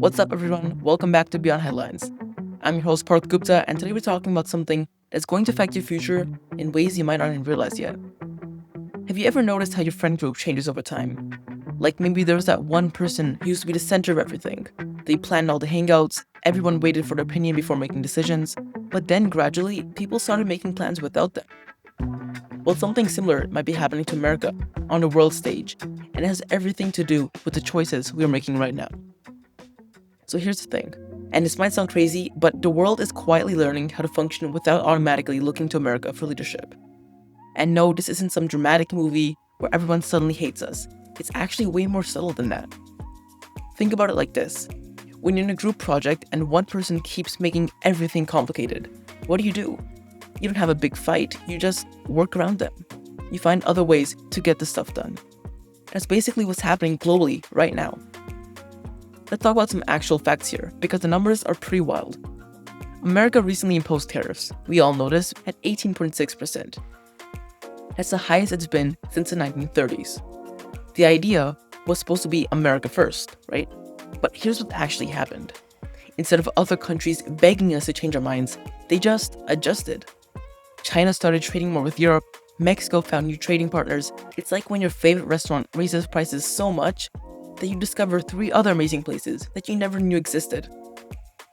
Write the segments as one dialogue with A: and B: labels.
A: What's up, everyone? Welcome back to Beyond Headlines. I'm your host, Parth Gupta, and today we're talking about something that's going to affect your future in ways you might not even realize yet. Have you ever noticed how your friend group changes over time? Like maybe there was that one person who used to be the center of everything. They planned all the hangouts, everyone waited for their opinion before making decisions, but then gradually, people started making plans without them. Well, something similar might be happening to America on the world stage, and it has everything to do with the choices we are making right now. So here's the thing, and this might sound crazy, but the world is quietly learning how to function without automatically looking to America for leadership. And no, this isn't some dramatic movie where everyone suddenly hates us. It's actually way more subtle than that. Think about it like this. When you're in a group project and one person keeps making everything complicated, what do? You don't have a big fight, you just work around them. You find other ways to get the stuff done. That's basically what's happening globally right now. Let's talk about some actual facts here, because the numbers are pretty wild. America recently imposed tariffs, we all know this, at 18.6%. That's the highest it's been since the 1930s. The idea was supposed to be America first, right? But here's what actually happened. Instead of other countries begging us to change our minds, they just adjusted. China started trading more with Europe, Mexico found new trading partners. It's like when your favorite restaurant raises prices so much that you discover 3 other amazing places that you never knew existed.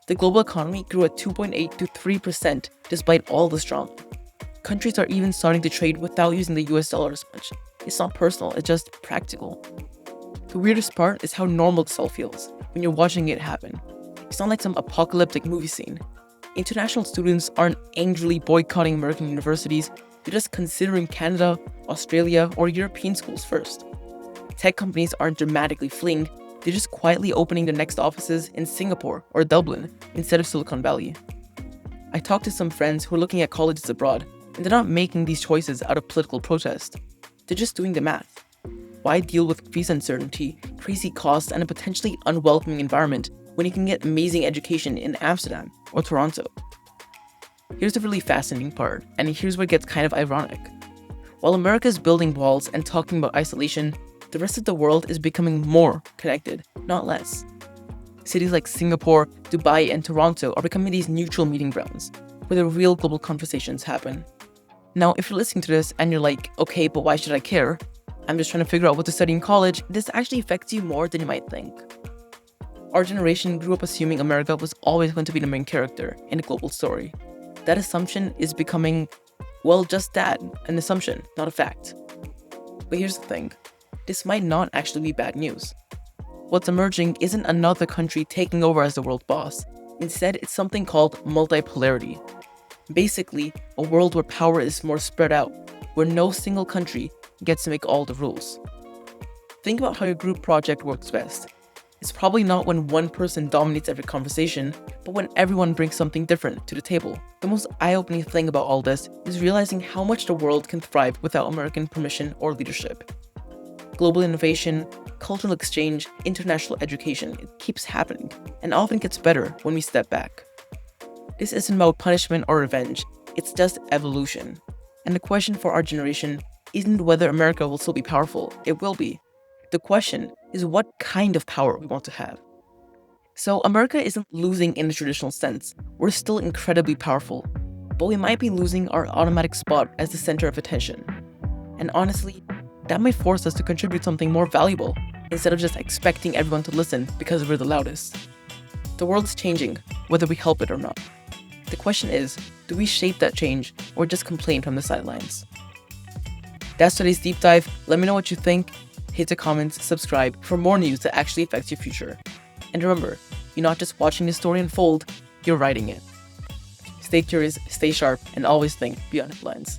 A: The global economy grew at 2.8 to 3% despite all this drama. Countries are even starting to trade without using the US dollar as much. It's not personal, it's just practical. The weirdest part is how normal this all feels when you're watching it happen. It's not like some apocalyptic movie scene. International students aren't angrily boycotting American universities, they're just considering Canada, Australia, or European schools first. Tech companies aren't dramatically fleeing, they're just quietly opening their next offices in Singapore or Dublin instead of Silicon Valley. I talked to some friends who are looking at colleges abroad, and they're not making these choices out of political protest. They're just doing the math. Why deal with visa uncertainty, crazy costs, and a potentially unwelcoming environment when you can get amazing education in Amsterdam or Toronto? Here's the really fascinating part, and here's where it gets kind of ironic. While America is building walls and talking about isolation, the rest of the world is becoming more connected, not less. Cities like Singapore, Dubai, and Toronto are becoming these neutral meeting grounds, where the real global conversations happen. Now, if you're listening to this and you're like, okay, but why should I care? I'm just trying to figure out what to study in college, this actually affects you more than you might think. Our generation grew up assuming America was always going to be the main character in a global story. That assumption is becoming, well, just that, an assumption, not a fact. But here's the thing. This might not actually be bad news. What's emerging isn't another country taking over as the world boss. Instead, it's something called multipolarity. Basically, a world where power is more spread out, where no single country gets to make all the rules. Think about how your group project works best. It's probably not when one person dominates every conversation, but when everyone brings something different to the table. The most eye-opening thing about all this is realizing how much the world can thrive without American permission or leadership. Global innovation, cultural exchange, international education, it keeps happening, and often gets better when we step back. This isn't about punishment or revenge, it's just evolution. And the question for our generation isn't whether America will still be powerful, it will be. The question is what kind of power we want to have. So America isn't losing in the traditional sense, we're still incredibly powerful, but we might be losing our automatic spot as the center of attention. And honestly, that might force us to contribute something more valuable, instead of just expecting everyone to listen because we're the loudest. The world's changing, whether we help it or not. The question is, do we shape that change or just complain from the sidelines? That's today's deep dive. Let me know what you think. Hit the comments, subscribe for more news that actually affects your future. And remember, you're not just watching the story unfold, you're writing it. Stay curious, stay sharp, and always think beyond headlines.